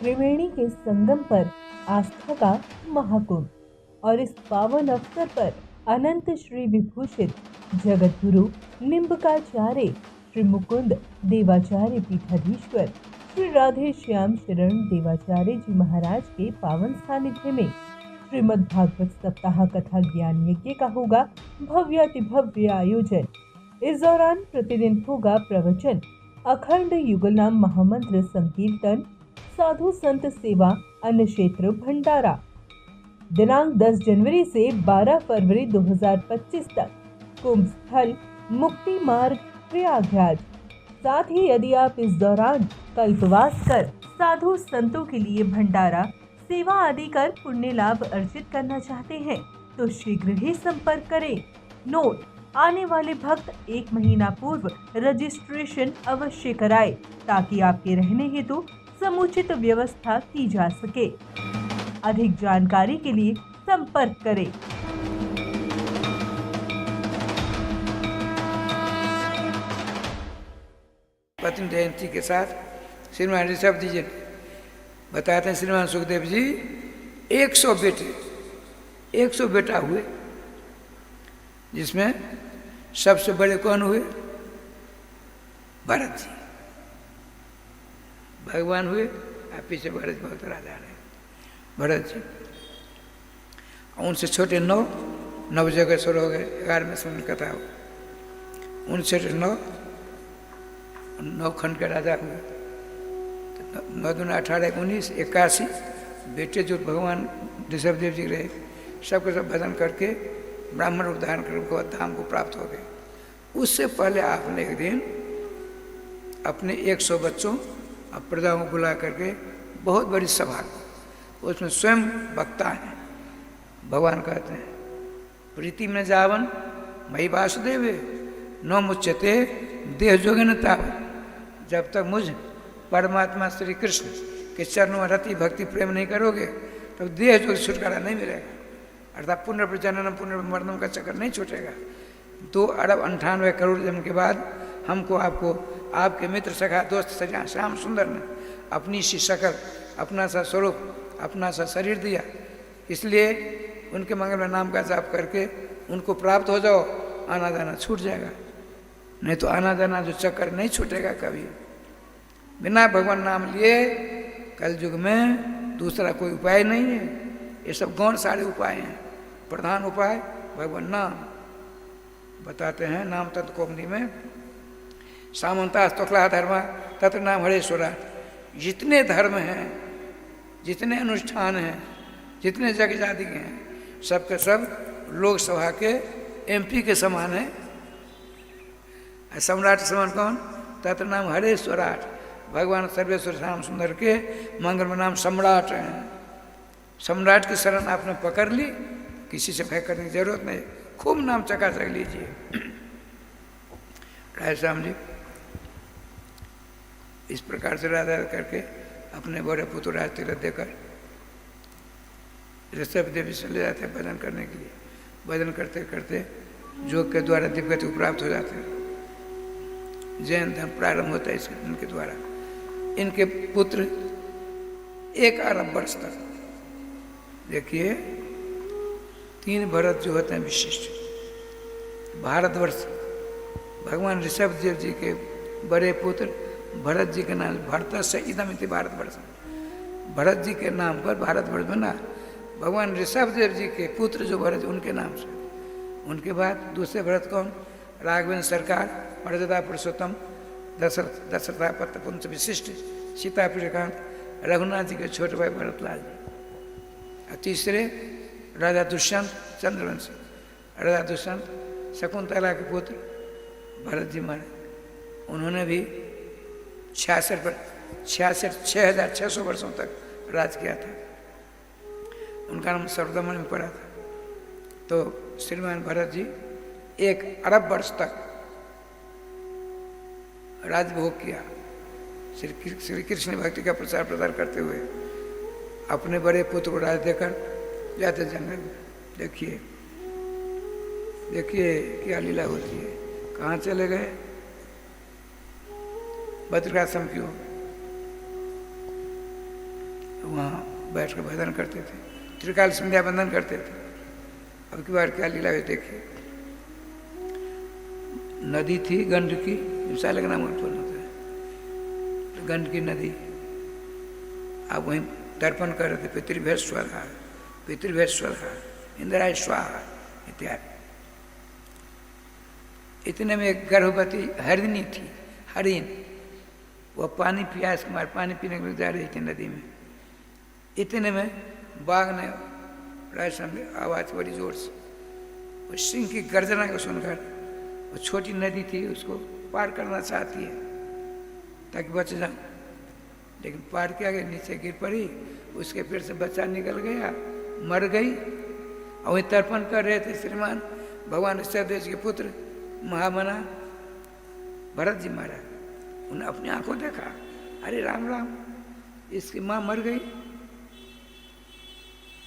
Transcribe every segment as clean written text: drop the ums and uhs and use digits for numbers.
त्रिवेणी के संगम पर आस्था का महाकुंभ। और इस पावन अवसर पर अनंत श्री विभूषित जगत गुरु निम्बकाचार्य श्री मुकुंद देवाचार्य पीठाधीश्वर श्री राधे श्याम शरण देवाचार्य जी महाराज के पावन सानिध्य में श्रीमद् भागवत सप्ताह कथा ज्ञान यज्ञ का होगा भव्यातिभव्य आयोजन। इस दौरान प्रतिदिन होगा प्रवचन, अखंड युगलनाम महामंत्र संकीर्तन, साधु संत सेवा, अन्न क्षेत्र भंडारा। दिनांक 10 जनवरी से 12 फरवरी 2025 तक कुंभ स्थल मुक्ति मार्ग प्रयागराज। साथ ही यदि आप इस दौरान कल्पवास कर साधु संतों के लिए भंडारा सेवा आदि कर पुण्य लाभ अर्जित करना चाहते हैं तो शीघ्र ही संपर्क करें। नोट: आने वाले भक्त 1 महीना पूर्व रजिस्ट्रेशन अवश्य कराएं ताकि आपके रहने हेतु समुचित व्यवस्था की जा सके। अधिक जानकारी के लिए संपर्क करें। पत्नी जयंती के साथ श्रीमान ऋषभ जी बताते हैं, श्रीमान सुखदेव जी 100 बेटा हुए, जिसमें सबसे बड़े कौन हुए? भरत जी भगवान हुए। आप पीछे भरत बहुत राजा रहे भरत जी। उनसे छोटे 9 जगह शुरू हो गए, 11वें समय कथा हो। उनसे 9 खंड के राजा हुए। 9 दूना 18, 19, 81 बेटे जो भगवान ऋषभ देव जी रहे, सबके सब भजन करके ब्राह्मण रूप धारण कर धाम को प्राप्त हो गए। उससे पहले आपने एक दिन अपने 100 बच्चों और प्रजाओं को बुला करके बहुत बड़ी सभा, उसमें स्वयं वक्ता हैं। भगवान कहते हैं, प्रीति में जावन मई वासुदेव न मुच्यते देह जोगन तावत। जब तक मुझ परमात्मा श्री कृष्ण के चरणों में रति भक्ति प्रेम नहीं करोगे तो देह जो छुटकारा नहीं मिलेगा, अर्थात पुनर्जननम पुनर्मरणम का चक्कर नहीं छूटेगा। 2 अरब 98 करोड़ जन्म के बाद हमको आपको आपके मित्र सखा दोस्त सजा श्याम सुंदर ने अपनी सी शकल, अपना सा स्वरूप, अपना सा शरीर दिया। इसलिए उनके मंगल में नाम का जाप करके उनको प्राप्त हो जाओ, आना जाना छूट जाएगा। नहीं तो आना जाना जो चक्कर नहीं छूटेगा कभी। बिना भगवान नाम लिए कल युग में दूसरा कोई उपाय नहीं है। ये सब गौण सारे उपाय हैं। प्रधान उपाय भगवान नाम। बताते हैं नाम तत्व कोमनी में, सामंता स्तोक्ला धर्म तत्र नाम हरेश्वरा। जितने धर्म हैं, जितने अनुष्ठान हैं, जितने जग जाति के हैं, सबके सब लोकसभा के MP के समान है। सम्राट समान कौन? तत्र नाम हरेश्वराट। भगवान सर्वेश्वर श्याम सुंदर के मंगल में नाम सम्राट हैं। सम्राट की शरण आपने पकड़ ली, किसी से भय करने की जरूरत नहीं, खूब नाम चकाचक लीजिए। राय श्याम जी इस प्रकार से राधा करके अपने बड़े पुत्र राज तिलक देकर ऋषभ देवी से ले जाते हैं भजन करने के लिए। भजन करते करते योग के द्वारा दिव्यगति को प्राप्त हो जाते हैं। जैन धर्म प्रारंभ होता है इनके द्वारा। इनके पुत्र 1 अरब वर्ष तक, देखिए 3 भरत जो होते हैं विशिष्ट। भारतवर्ष भगवान ऋषभ देव जी के बड़े पुत्र भरत जी के नाम भरत से इदम इति भारतवर्ष। भरत जी के नाम पर भारतवर्ष बना। भगवान ऋषभ देव जी के पुत्र जो भरत उनके नाम से। उनके बाद दूसरे भरत कौन? राघवेंद्र सरकार, मर्यादा पुरुषोत्तम, दशरथापत्य पुंस विशिष्ट, सीता प्रियकांत, रघुनाथ जी के छोटे भाई भरतलाल जी। और तीसरे राजा दुष्यंत चंद्रवंशी। राजा दुष्यंत शकुंतला के पुत्र भरत जी महाराज। उन्होंने भी 6600 वर्षों तक राज किया था। उनका नाम सर्वदमन में पड़ा था। तो श्रीमान भरत जी 1 अरब वर्ष तक राजभोग किया, श्री कृष्ण भक्ति का प्रचार प्रसार करते हुए। अपने बड़े पुत्र को राज देकर जाते जंगल में। देखिए देखिए क्या लीला होती है। कहाँ चले गए? बद्रिकाश्रम क्यों? वहाँ बैठ कर भजन करते थे, त्रिकाल संध्या बंदन करते थे। अब की बार क्या लीला हुई देखिए। नदी थी गंडकी, विशाल का नाम उत्पन्न होता है, तो गंडकी नदी, आप वहीं तर्पण कर रहे थे, पितृभ्य स्वधा, पितृभ्य स्वधा, इंद्राय स्वाहा इत्यादि। इतने में एक गर्भवती हरिणी थी, हरिण, वह पानी प्यास कुमार पानी पीने के लिए जा रही थी नदी में। इतने में बाघ ने राजस्थान आवाज बड़ी जोर से, उस सिंह की गर्जना को सुनकर, वो छोटी नदी थी उसको पार करना चाहती है ताकि बच जाऊं, लेकिन पार किया गया, नीचे गिर पड़ी, उसके पेट से बच्चा निकल गया, मर गई। और वही तर्पण कर रहे थे श्रीमान भगवान सहदेव के पुत्र महामना भरत जी महाराज। उन्हें अपनी आंखों देखा, अरे राम राम, इसकी माँ मर गई,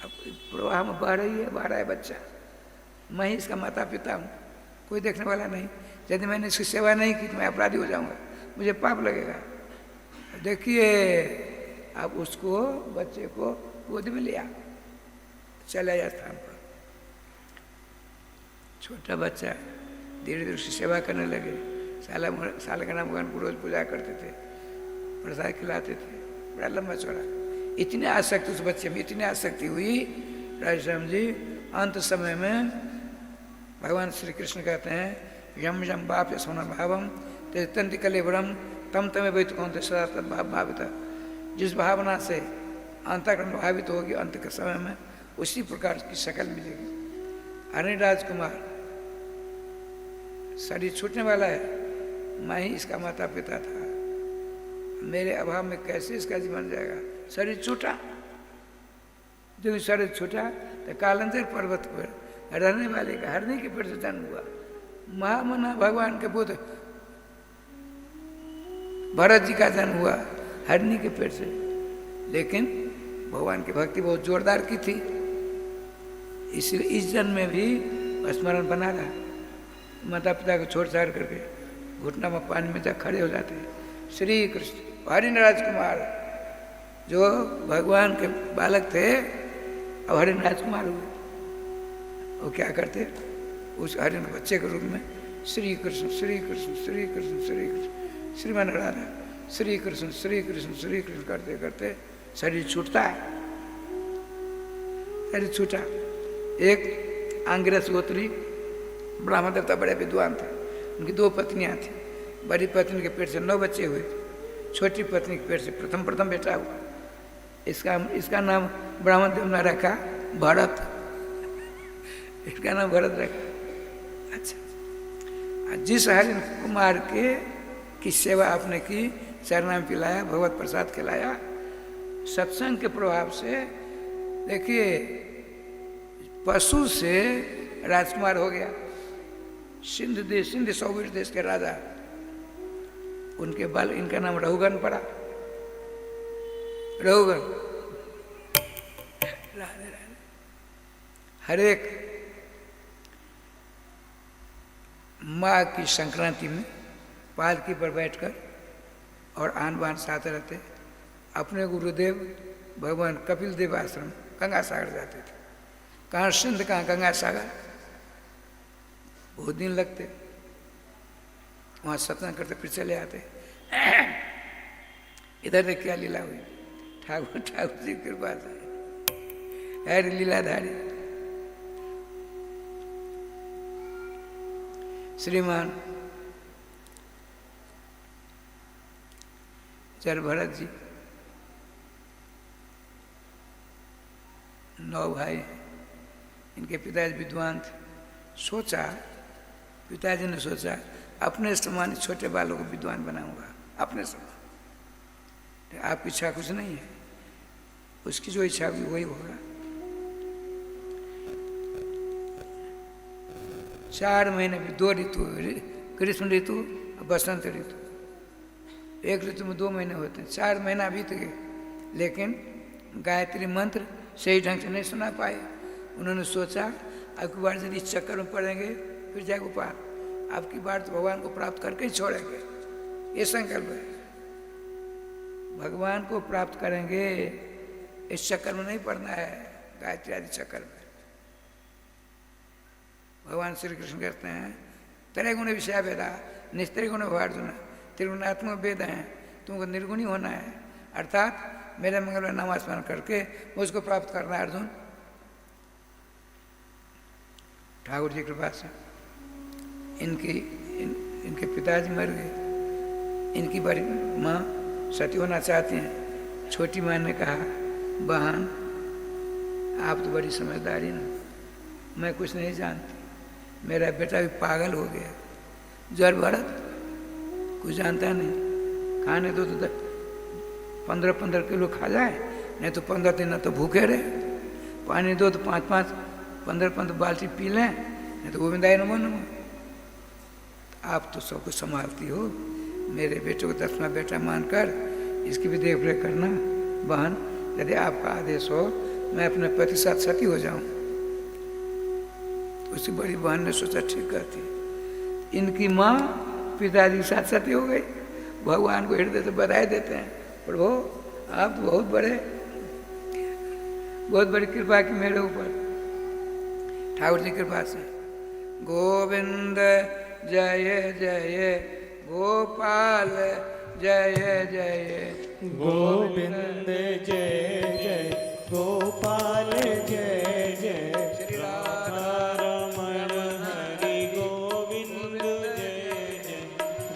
अब प्रवाह में बह रही है, बह रहा है बच्चा, मैं ही इसका माता पिता हूँ, कोई देखने वाला नहीं। यदि मैंने इसकी सेवा नहीं की तो मैं अपराधी हो जाऊंगा, मुझे पाप लगेगा। देखिए आप उसको, बच्चे को गोद में लिया, चला जा स्थान पर। छोटा बच्चा धीरे धीरे उसकी सेवा करने लगे। साला का नाम भगवान को रोज पूजा करते थे, प्रसाद खिलाते थे, बड़ा लंबा चौड़ा। इतनी आसक्ति उस बच्चे में, इतनी आसक्ति हुई राजश्याम जी, अंत समय में भगवान श्री कृष्ण कहते हैं, यम यम बाप या सोना भावम ते तंति कलेवरम तम तमें वैत कौन सदा तद भाव भाविता। जिस भावना से अंतःकरण भावित होगी अंत के समय में उसी प्रकार की शक्ल मिलेगी। अरे राजकुमार, शरीर छूटने वाला है, मैं ही इसका माता पिता था, मेरे अभाव में कैसे इसका जीवन जाएगा। शरीर छूटा, जब शरीर छूटा तो कालंतर पर्वत पर रहने वाले का हरणी के पेट से जन्म हुआ। महामना भगवान के पुत्र भरत जी का जन्म हुआ हरणी के पेट से, लेकिन भगवान की भक्ति बहुत जोरदार की थी, इसलिए इस जन्म में भी स्मरण बना रहा। माता पिता को छोड़ छाड़ करके घुटना में पानी में जा खड़े हो जाते हैं। श्री कृष्ण हरिण राजकुमार जो भगवान के बालक थे अब हरिण राजकुमार हुए, वो क्या करते, उस हरिण बच्चे के रूप में श्री कृष्ण श्री कृष्ण श्री कृष्ण श्री कृष्ण श्रीमान राधा श्री कृष्ण श्री कृष्ण श्री कृष्ण करते करते शरीर छूटता है। शरीर छूटा। एक आंगिरस गोत्री ब्राह्मण देवता बड़े विद्वान थे, उनकी 2 पत्नियां थी। बड़ी पत्नी के पेट से 9 बच्चे हुए, छोटी पत्नी के पेट से प्रथम बेटा हुआ। इसका नाम ब्राह्मण देव ने रखा भरत, इसका नाम भरत रखा। अच्छा, जिस हरिण कुमार की सेवा आपने की, चरना में पिलाया, भगवत प्रसाद खिलाया, सत्संग के प्रभाव से देखिए पशु से राजकुमार हो गया। सिंध सौवीर देश के राजा, उनके बाल, इनका नाम रघुगन पड़ा। रघुगन राधे राधे। हर एक माँ की संक्रांति में पालकी पर बैठकर और आन बान साथ रहते, अपने गुरुदेव भगवान कपिल देव आश्रम गंगा सागर जाते थे। कहाँ सिंध, कहाँ गंगा सागर, बहुत दिन लगते, वहाँ सत्संग करते फिर चले आते। इधर देख क्या लीला हुई, ठाकुर जी की कृपा से हर लीलाधारी श्रीमान चर भरत जी 9 भाई हैं। इनके पिताजी विद्वान थे। पिताजी ने सोचा अपने समान छोटे बालों को विद्वान बनाऊंगा, अपने समान। आपकी इच्छा कुछ नहीं है, उसकी जो इच्छा होगी वही होगा। 4 महीने में 2 ऋतु, ग्रीष्म ऋतु और बसंत ऋतु। एक ऋतु में 2 महीने होते हैं। 4 महीना बीत गए, लेकिन गायत्री मंत्र सही ढंग से नहीं सुना पाए। उन्होंने सोचा अब की बार यदि चक्कर में पड़ेंगे फिर जाए गोपाल, अब की बार तो भगवान को प्राप्त करके ही छोड़ेंगे, ये संकल्प है। भगवान को प्राप्त करेंगे इस चक्कर में नहीं पड़ना है, गायत्री आदि चक्कर में। भगवान श्री कृष्ण कहते हैं त्रैगुण विषया वेदा निस्त्रिगुण अर्जुन, त्रिगुणात्मक वेद हैं, तुमको निर्गुणी होना है, अर्थात मेरे मंगल नाम स्मरण करके मुझको प्राप्त करना है अर्जुन। ठाकुर जी की कृपा से इनके पिताजी मर गए। इनकी बड़ी माँ सती होना चाहती हैं। छोटी माँ ने कहा बहन आप तो बड़ी समझदारी ना, मैं कुछ नहीं जानती, मेरा बेटा भी पागल हो गया, जर भरत कुछ जानता नहीं, खाने दो तो 15-15 किलो खा जाए, नहीं तो 15 दिन तो भूखे रहे, पानी दो तो 5-5 15-15 बाल्टी पी लें, नहीं तो गोविंदाई नमो नमो। आप तो सब कुछ संभालती हो, मेरे बेटे को 10वां बेटा मानकर इसकी भी देख रेख करना बहन। यदि आपका आदेश हो मैं अपने पति साथ सती हो जाऊं। तो उसी बड़ी बहन ने सोचा ठीक कहती। इनकी माँ पिताजी के साथ सती हो गई। भगवान को हृदय से बधाई देते हैं, प्रभु आप तो बहुत बड़ी कृपा की मेरे ऊपर, ठाकुर जी कृपा से। गोविंद जय जय गोपाल जय जय गोविंद जय जय गोपाल जय जय श्री राधा रमण हरि गोविंद जय जय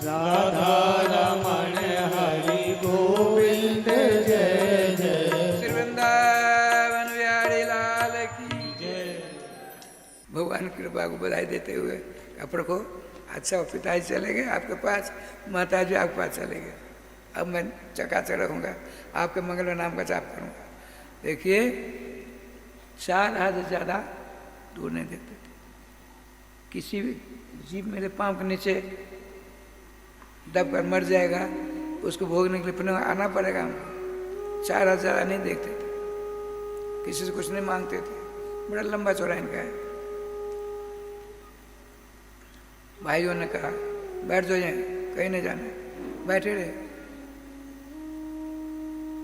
राधा रमण हरि गोविंद जय जय श्री वृंदावन बिहारी लाल की जय। भगवान की कृपा को बधाई देते हुए अपने को अच्छा पिताजी चले गए आपके पास, माताजी आपके पास चले गए, अब मैं चकाचक रहूँगा, आपके मंगल नाम का जाप करूँगा। देखिए 4 हाथ से ज़्यादा दूर नहीं देते थे। किसी भी जीव मेरे पाँव के नीचे दब कर मर जाएगा, उसको भोगने के लिए पुनः आना पड़ेगा हमको। 4 हाथ ज़्यादा नहीं देखते थे, किसी से कुछ नहीं मांगते थे, बड़ा लंबा चौड़ा इनका है। भाइयों ने कहा बैठ जाओ, कहीं नहीं जाना, बैठे रहे।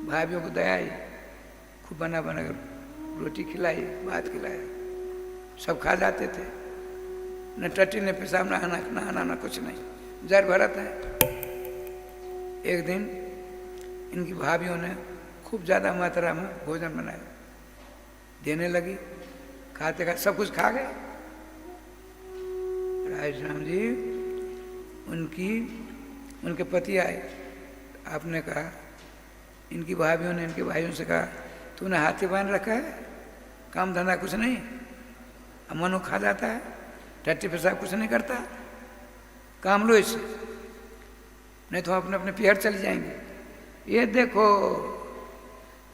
भाइयों को दया आई, खूब बना कर रोटी खिलाई, भात खिलाया, सब खा जाते थे। न टट्टी न पेशाब न नहाना न कुछ नहीं, जर भरत है। एक दिन इनकी भाभियों ने खूब ज़्यादा मात्रा में भोजन बनाया, देने लगी, खाते खाते सब कुछ खा गए। राम जी उनके पति आए, आपने कहा, इनकी भाभियों ने इनके भाइयों से कहा तूने हाथी बांध रखा है, काम धंधा कुछ नहीं, अमनो खा जाता है, टट्टी पेशाब कुछ नहीं करता, काम लो इससे, नहीं तो हम अपने अपने पियर चले जाएंगे। ये देखो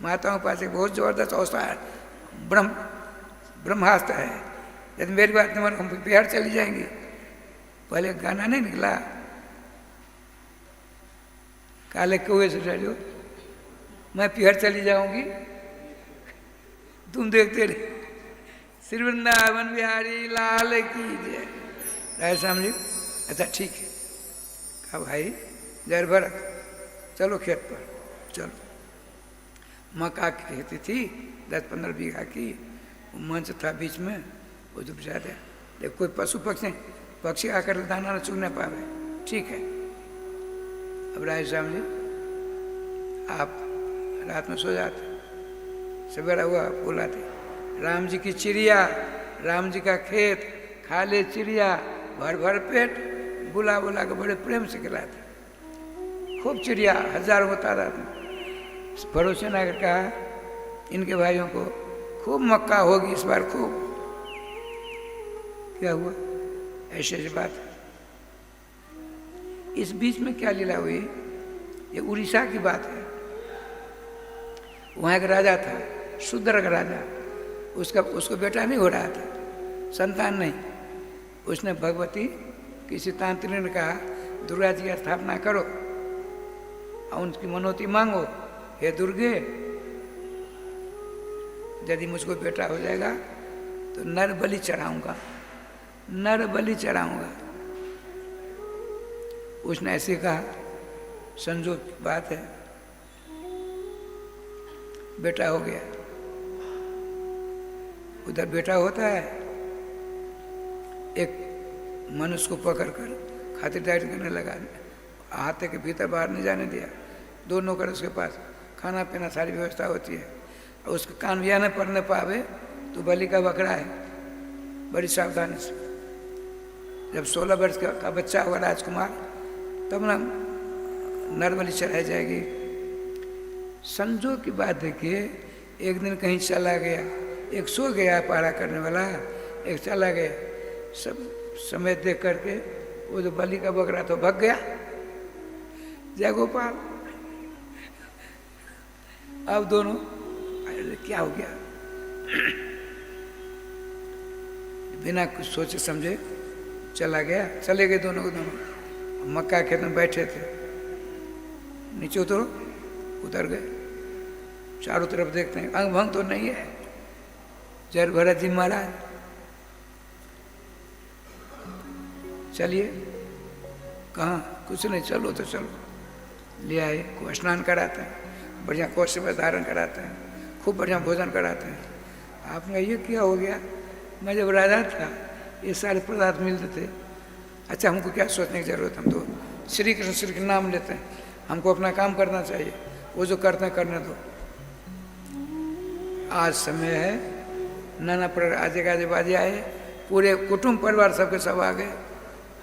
माताओं के पास एक बहुत जबरदस्त औषध है, ब्रह्मास्त्र है, यदि मेरी बात नहीं मानो हम पियर चली जाएंगी। पहले गाना नहीं निकला, काले कौए से डरो मैं पिहर चली जाऊंगी, तुम देखते रहे। श्री वृंदावन बिहारी लाल की जय। राय श्याम जी अच्छा ठीक है, कहा भाई जर भरत चलो खेत पर चलो। मक्का की खेती थी 10-15 बीघा की, मंच था बीच में, वो जो जाते देख कोई पशु पक्षी आकर दाना न चुग न पावे, ठीक है। अब राय श्याम जी आप रात में सो जाते, सवेरा हुआ बुलाते राम जी की चिड़िया, राम जी का खेत, खा ले चिड़िया, भर भर पेट, बुला बुला के बड़े प्रेम से खिलाते। खूब चिड़िया हजारों तादाद में। पड़ोसी ने आकर कहा इनके भाइयों को खूब मक्का होगी इस बार खूब। क्या हुआ? ऐसी बात है। इस बीच में क्या लीला हुई, ये उड़ीसा की बात है। वहाँ एक राजा था, शूद्र का राजा, उसको बेटा नहीं हो रहा था, संतान नहीं। उसने भगवती किसी तांत्रिक ने कहा दुर्गा जी की स्थापना करो और उनकी मनोती मांगो, हे दुर्गे यदि मुझको बेटा हो जाएगा तो नर बलि चढ़ाऊंगा, नर बलि चढ़ाऊंगा। उसने ऐसे कहा, संजोग की बात है, बेटा हो गया। उधर बेटा होता है, एक मनुष्य को पकड़कर खातिरदारी करने लगा, हाथे के भीतर बाहर नहीं जाने दिया। 2 नौकर उसके पास, खाना पीना सारी व्यवस्था होती है, और उसके कान या न पढ़ने पावे तो बलि का बकरा है, बड़ी सावधानी से। जब 16 वर्ष का बच्चा होगा राजकुमार, तब ना नरबलि चढ़ाई जाएगी। संजोग की बात देखिए, एक दिन कहीं चला गया, एक सो गया पहरा करने वाला, एक चला गया। सब समय देख करके वो जो बलि का बकरा तो भाग गया। जय गोपाल। अब दोनों, अरे क्या हो गया, बिना कुछ सोचे समझे चला गया। चले गए दोनों को दोनों। मक्का खेत में बैठे थे, नीचे उतरो, उतर गए। चारों तरफ देखते हैं, अंग भंग तो नहीं है। जर भरत जी महाराज, चलिए। कहाँ? कुछ नहीं, चलो तो चलो। ले आए, को स्नान कराते हैं, बढ़िया कौशल में धारण कराते हैं, खूब बढ़िया भोजन कराते हैं। आपने ये क्या हो गया? मैं जब राजा था ये सारे पदार्थ मिलते थे। अच्छा, हमको क्या सोचने की जरूरत, हम तो श्री कृष्ण के नाम लेते हैं, हमको अपना काम करना चाहिए, वो जो करते हैं करने दो। आज समय है, नाना प्रकार आजे गाजे बाजे आए, पूरे कुटुंब परिवार सबके सब आ गए,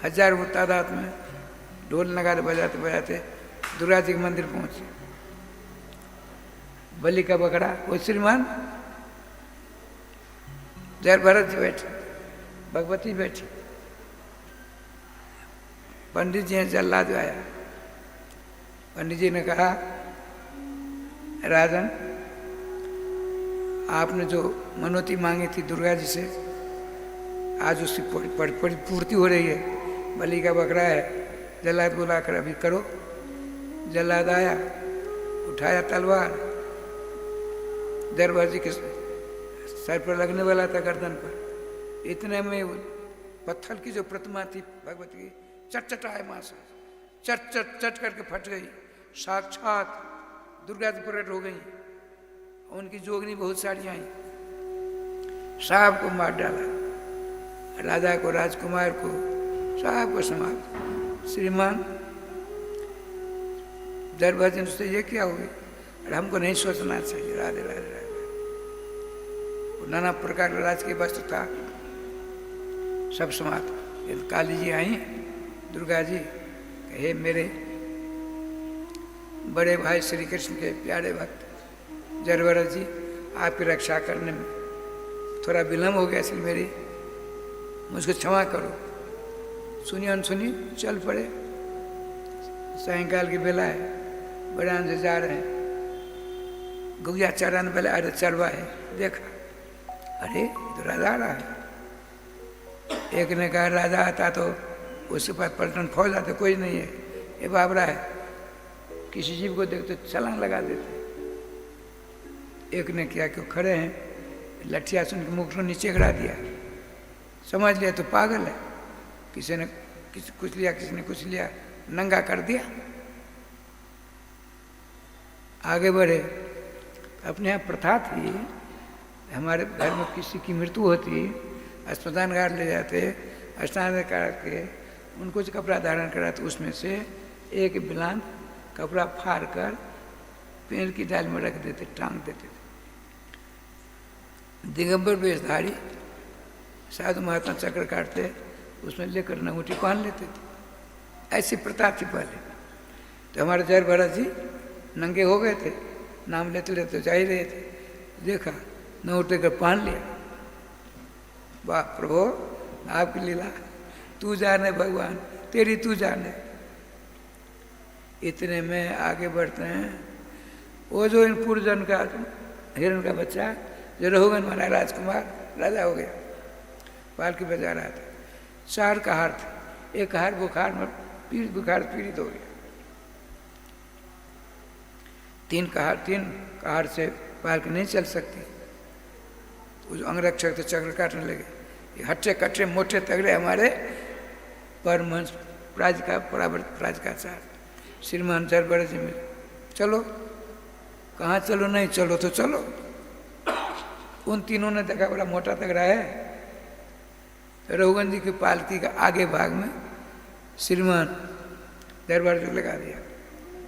हजारों तादाद में ढोल नगारे बजाते बजाते दुर्गा जी के मंदिर पहुंचे। बलि का बकरा, वो श्रीमान जय भरत जी बैठे, भगवती बैठी, पंडित जी ने जल्लाद आया। पंडित जी ने कहा, राजन, आपने जो मनोती मांगी थी दुर्गा जी से, आज उसकी पूर्ति हो रही है। बलि का बकरा है, जल्लाद बुलाकर अभी करो। जल्लाद आया, उठाया तलवार, दरबार जी के सर पर लगने वाला था, गर्दन पर। इतने में पत्थर की जो प्रतिमा थी भगवती की, चटचटाए मां से, चट चट चट करके फट गई। साक्षात दुर्गा जी प्रकट हो गई। उनकी जोगनी बहुत सारी आई, साहब को मार डाला, राजा को, राजकुमार को, साहब को समाप्त। श्रीमान दरबार से ये क्या हुई? और हमको नहीं सोचना चाहिए। राधे राधे राधे। नाना प्रकार का राजकीय वस्त्र था, सब समाप्त। काली जी आई, दुर्गा जी, हे मेरे बड़े भाई श्री कृष्ण के प्यारे भक्त जरभरत जी, आपकी रक्षा करने में थोड़ा विलम्ब हो गया, इसलिए मेरी मुझको क्षमा करो। सुनी अनसुनी चल पड़े। सायंकाल की बेला है, बड़ान से जा रहे हैं, गुगिया चराने पहले, अरे चरवा है, देखा, अरे तो राजा आ रहा है। एक ने कहा, राजा आता तो उसके पास पलटन फौज आते, कोई नहीं है, ये बाबरा है, किसी जीव को देखते छलांग लगा देते। एक ने क्या, क्यों खड़े हैं, लठिया सुन के मुख को नीचे गिरा दिया, समझ लिया तो पागल है। किसी ने कुछ लिया, किसी ने कुछ लिया, नंगा कर दिया। आगे बढ़े। अपने यहाँ प्रथा थी, हमारे घर में किसी की मृत्यु होती, अस्पताल घाट ले जाते, स्नान करके उनको जो कपड़ा धारण कराते, उसमें से एक बिलान कपड़ा फाड़ कर पेड़ की डाल में रख देते, टांग देते थे। दिगंबर वेशधारी साधु महात्मा चक्र काटते, उसमें लेकर अंगूठी पहन लेते थे। ऐसी प्रथा थी पहले। तो हमारे जय भरत जी नंगे हो गए थे, नाम लेते लेते जा ही रहे थे, देखा अंगूठी कर पहन लिया। वाह प्रभु, आपकी लीला, तू जाने भगवान, तेरी तू जाने। इतने में आगे बढ़ते हैं। वो जो इन पूर्वजन का हिरण का बच्चा जो रघुवन वाला राजकुमार राजा हो गया, पालकी बजा रहा था। 4 कहार थे, एक कहार बुखार में पीड़ित हो गया। 3 कहार से पालकी नहीं चल सकती। वो जो अंगरक्षक थे चक्र काटने लगे। ये हट्टे कट्टे मोटे तगड़े हमारे परमहंस प्राज का चार श्रीमान जरभरत जी मिले, चलो कहाँ चलो, नहीं चलो तो चलो। उन तीनों ने देखा बड़ा मोटा तगड़ा है। तो रघुवंश जी की पालकी का आगे भाग में श्रीमान दरबार जो लगा दिया,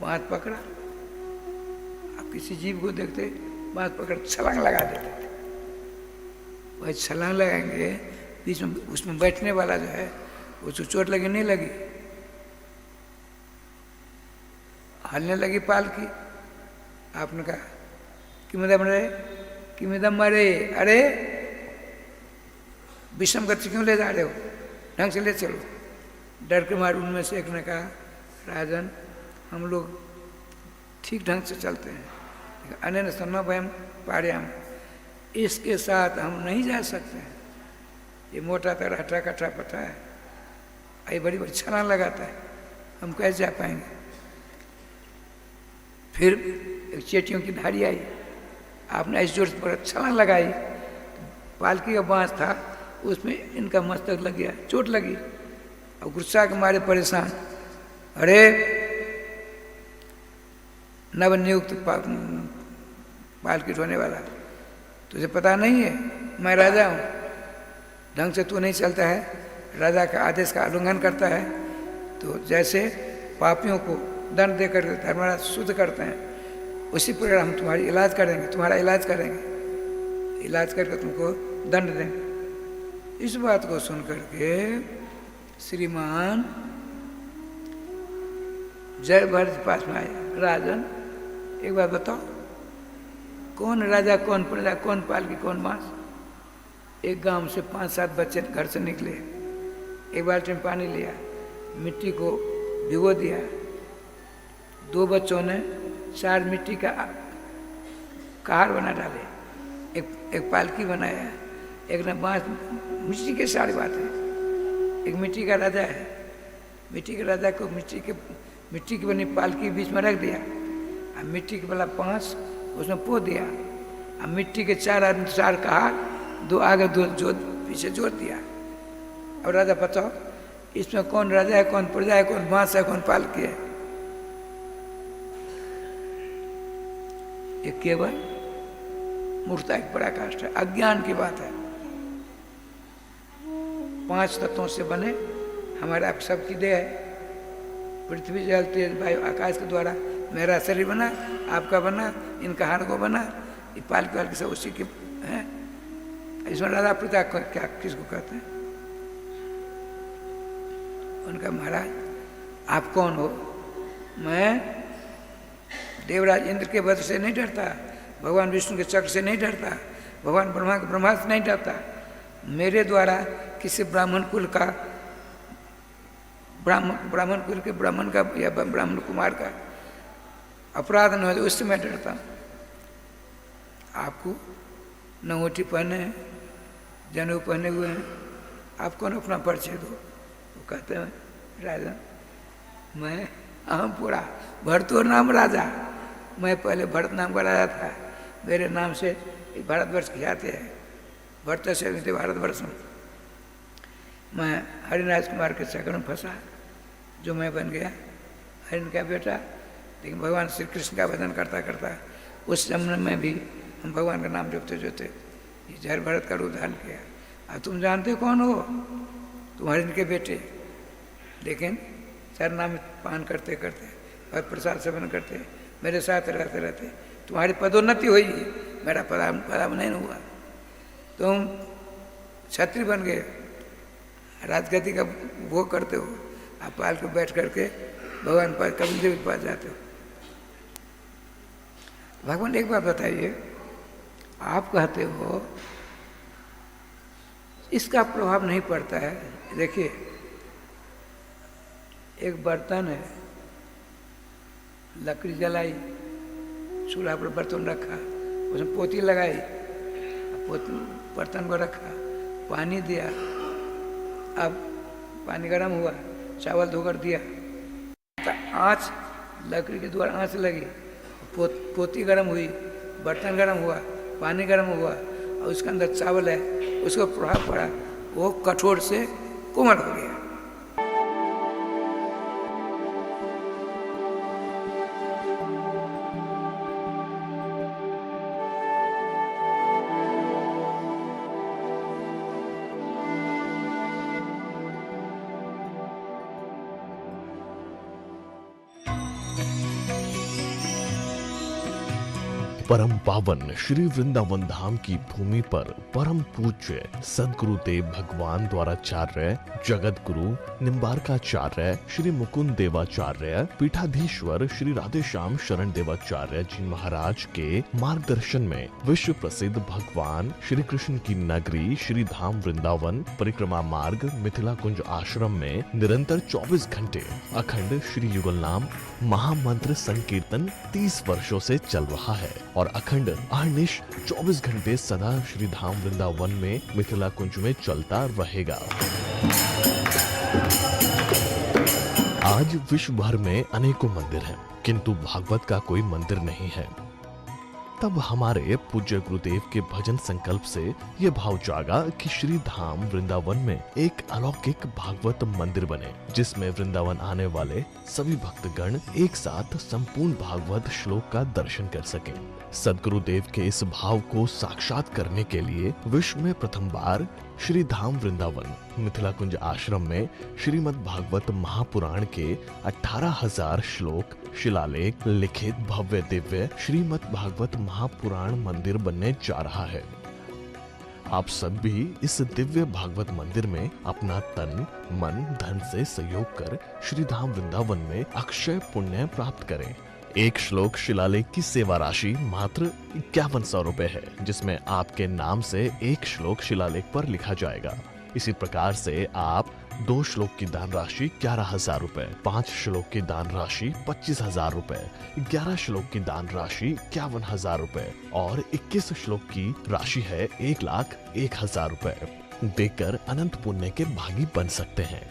बाँस पकड़ा। आप किसी जीव को देखते बाँस पकड़ छलांग लगा देते थे। वह छलांग लगाएंगे, बीच में उसमें बैठने वाला जो है उसको चोट लगी नहीं लगी, हलने लगी पालकी। आपने कहा किमिदम मरे, किमिदम मरे, अरे विषम गति क्यों ले जा रहे हो, ढंग से ले चलो। डर के मारे उनमें से एक ने कहा, राजन हम लोग ठीक ढंग से चलते हैं, अन्य सन्ना भयम पार्याम, इसके साथ हम नहीं जा सकते हैं। ये मोटा तर हटा कटा पटा है, ये बड़ी बड़ी छलांग लगाता है, हम कैसे जा पाएंगे। फिर एक चेटियों की धारी आई, आपने इस जोर से छलांग लगाई, पालकी का बाँस था उसमें इनका मस्तक लग गया, चोट लगी। और गुस्सा के मारे परेशान, अरे नवनियुक्त पालकी ढोने वाला, तुझे पता नहीं है मैं राजा हूँ, ढंग से तू नहीं चलता है, राजा का आदेश का उल्लंघन करता है, तो जैसे पापियों को दंड देकर धर्मराज शुद्ध करते हैं, उसी प्रकार हम तुम्हारी इलाज करेंगे, तुम्हारा इलाज करेंगे, इलाज करके तुमको दंड देंगे। इस बात को सुन करके श्रीमान जय भरत पास में आए, राजन एक बात बताओ, कौन राजा, कौन प्रजा, कौन पालकी, कौन बाँस। एक गांव से 5-7 बच्चे घर से निकले, एक बाल्टी में पानी लिया, मिट्टी को भिगो दिया, 2 बच्चों ने 4 मिट्टी का कहार बना डाले, एक पालकी बनाया, एक ने बाँस, मिट्टी के सारी बात है। एक मिट्टी का राजा है, मिट्टी के राजा को मिट्टी की बनी पालकी बीच में रख दिया, और मिट्टी के वाला 5 उसमें पो दिया, और मिट्टी के 4 कहार, 2 आगे 2 पीछे जोड़ दिया। अब राजा बताओ इसमें कौन राजा है, कौन प्रजा है, कौन बाँस है, कौन पालकी है। ये केवल मूर्खता की पराकाष्ठा है, अज्ञान की बात है। 5 तत्वों से बने हमारे आप सबकी देह है, पृथ्वी जल तेज वायु आकाश के द्वारा मेरा शरीर बना, आपका बना, इनका हाथ को बना, ये पालकी वालकी सब उसी के हैं। इसमें राजा प्रजा क्या किसको कहते हैं। उनका महाराज आप कौन हो। मैं देवराज इंद्र के वध से नहीं डरता, भगवान विष्णु के चक्र से नहीं डरता, भगवान ब्रह्मा के ब्रह्मास्त्र से नहीं डरता। मेरे द्वारा किसी ब्राह्मण कुल का, ब्राह्मण कुल के ब्राह्मण का या ब्राह्मण कुमार का अपराध न हो तो उससे मैं डरता हूँ। आपको नंगोटी पहने हैं, जनेऊ पहने हुए हैं, आप कौन अपना परिचय दो। वो कहते हैं राजा मैं अहमपुरा भरतोर नाम राजा, मैं पहले भरत नाम का राजा था, मेरे नाम से भारतवर्ष खिलाते हैं, भरत से थे भारतवर्ष में। मैं हरिराज कुमार के चक्कर में फंसा, जो मैं बन गया हरिन का बेटा। लेकिन भगवान श्री कृष्ण का भजन करता करता उस समय में भी हम भगवान का नाम जपते जोते ये जहर भरत का रूप धारण किया। अब तुम जानते कौन हो, तुम हरिन के बेटे। लेकिन चरनाम पान करते करते और प्रसाद सेवन करते मेरे साथ रहते रहते तुम्हारी पदोन्नति हुई, मेरा पदाम नहीं हुआ। तुम क्षत्रिय बन गए, राजगति का भोग करते हो, आप पाल के बैठ करके भगवान पास कपिल देव के पास जाते हो। भगवान एक बात बताइए, आप कहते हो इसका प्रभाव नहीं पड़ता है। देखिए एक बर्तन है, लकड़ी जलाई, चूल्हा पर बर्तन रखा, उसमें पोती लगाई, बर्तन को रखा, पानी दिया, अब पानी गर्म हुआ, चावल धोकर दिया, आँच लकड़ी के द्वारा आँच लगी, पोती गर्म हुई, बर्तन गर्म हुआ, पानी गर्म हुआ, और उसके अंदर चावल है, उसको प्रभाव पड़ा, वो कठोर से कोमल हो गया। परम पावन श्री वृंदावन धाम की भूमि पर परम पूज्य सदगुरुदेव भगवान द्वाराचार्य जगत गुरु निम्बारकाचार्य श्री मुकुंद देवाचार्य पीठाधीश्वर श्री राधेश्याम शरण देवाचार्य जी महाराज के मार्गदर्शन में विश्व प्रसिद्ध भगवान श्री कृष्ण की नगरी श्री धाम वृंदावन परिक्रमा मार्ग मिथिला कुंज आश्रम में निरंतर 24 घंटे अखंड श्री युगल नाम महामंत्र संकीर्तन 30 वर्षों से चल रहा है और अखंड अहर्निश 24 घंटे सदा श्री धाम वृंदावन में मिथिला कुंज में चलता रहेगा। आज विश्व भर में अनेकों मंदिर हैं, किंतु भागवत का कोई मंदिर नहीं है। तब हमारे पूज्य गुरुदेव के भजन संकल्प से ये भाव जागा कि श्री धाम वृंदावन में एक अलौकिक भागवत मंदिर बने, जिसमें वृंदावन आने वाले सभी भक्तगण एक साथ संपूर्ण भागवत श्लोक का दर्शन कर सकें। सदगुरुदेव के इस भाव को साक्षात करने के लिए विश्व में प्रथम बार श्री धाम वृंदावन मिथिला कुंज आश्रम में श्रीमद् भागवत महापुराण के 18,000 श्लोक शिलालेख लिखित भव्य दिव्य श्रीमद् भागवत महापुराण मंदिर बनने जा रहा है। आप सब भी इस दिव्य भागवत मंदिर में अपना तन मन धन से सहयोग कर श्री धाम वृंदावन में अक्षय पुण्य प्राप्त करें। एक श्लोक शिलालेख की सेवा राशि मात्र 5100 रुपए है, जिसमें आपके नाम से एक श्लोक शिलालेख पर लिखा जाएगा। इसी प्रकार से आप 2 श्लोक की दान राशि 11,000 रुपए, 5 श्लोक की दान राशि 25,000 रुपए, 11 श्लोक की दान राशि 51,000 रुपए और 21 श्लोक की राशि है 1,01,000 रुपए देकर अनंत पुण्य के भागी बन सकते हैं।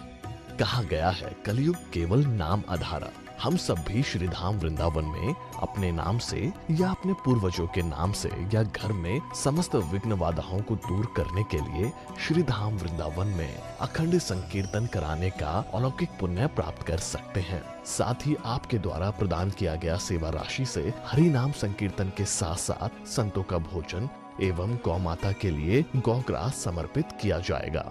कहा गया है कलयुग केवल नाम आधारा। हम सब भी श्री धाम वृंदावन में अपने नाम से या अपने पूर्वजों के नाम से या घर में समस्त विघ्न बाधाओं को दूर करने के लिए श्री धाम वृंदावन में अखंड संकीर्तन कराने का अलौकिक पुण्य प्राप्त कर सकते हैं। साथ ही आपके द्वारा प्रदान किया गया सेवा राशि से हरि नाम संकीर्तन के साथ साथ संतों का भोजन एवं गौ माता के लिए गौग्रास समर्पित किया जाएगा।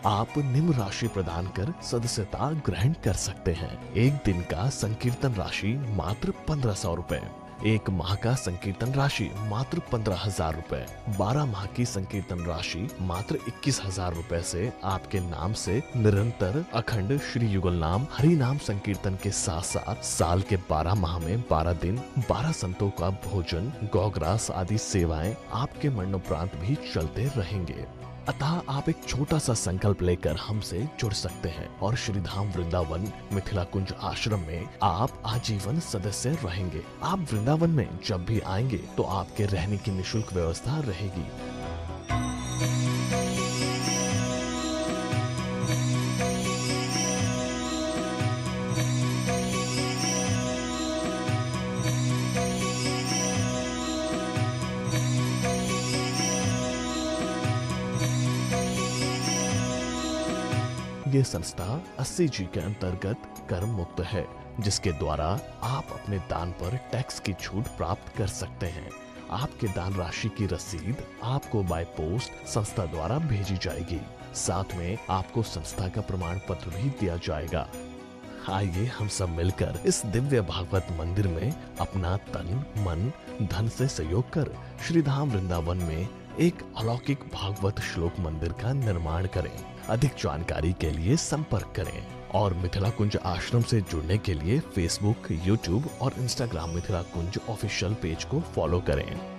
आप निम्न राशि प्रदान कर सदस्यता ग्रहण कर सकते हैं। एक दिन का संकीर्तन राशि मात्र 1500 रुपए, एक माह का संकीर्तन राशि मात्र 15,000 रुपए, 12 माह की संकीर्तन राशि मात्र 21,000 रुपए से आपके नाम से निरंतर अखंड श्री युगल नाम हरि नाम संकीर्तन के साथ साथ साल के 12 माह में 12 दिन 12 संतों का भोजन गौग्रास आदि सेवाएं आपके मरणोपरांत भी चलते रहेंगे। अतः आप एक छोटा सा संकल्प लेकर हमसे जुड़ सकते हैं और श्री धाम वृंदावन मिथिला कुंज आश्रम में आप आजीवन सदस्य रहेंगे। आप वृंदावन में जब भी आएंगे तो आपके रहने की निःशुल्क व्यवस्था रहेगी। ये संस्था 80G के अंतर्गत कर मुक्त है, जिसके द्वारा आप अपने दान पर टैक्स की छूट प्राप्त कर सकते हैं। आपके दान राशि की रसीद आपको बाय पोस्ट संस्था द्वारा भेजी जाएगी। साथ में आपको संस्था का प्रमाण पत्र भी दिया जाएगा। आइए हम सब मिलकर इस दिव्य भागवत मंदिर में अपना तन मन धन से सहयोग कर श्री धाम वृंदावन में एक अलौकिक भागवत श्लोक मंदिर का निर्माण करें। अधिक जानकारी के लिए संपर्क करें और मिथिला कुंज आश्रम से जुड़ने के लिए फेसबुक, यूट्यूब और इंस्टाग्राम मिथिला कुंज ऑफिशियल पेज को फॉलो करें।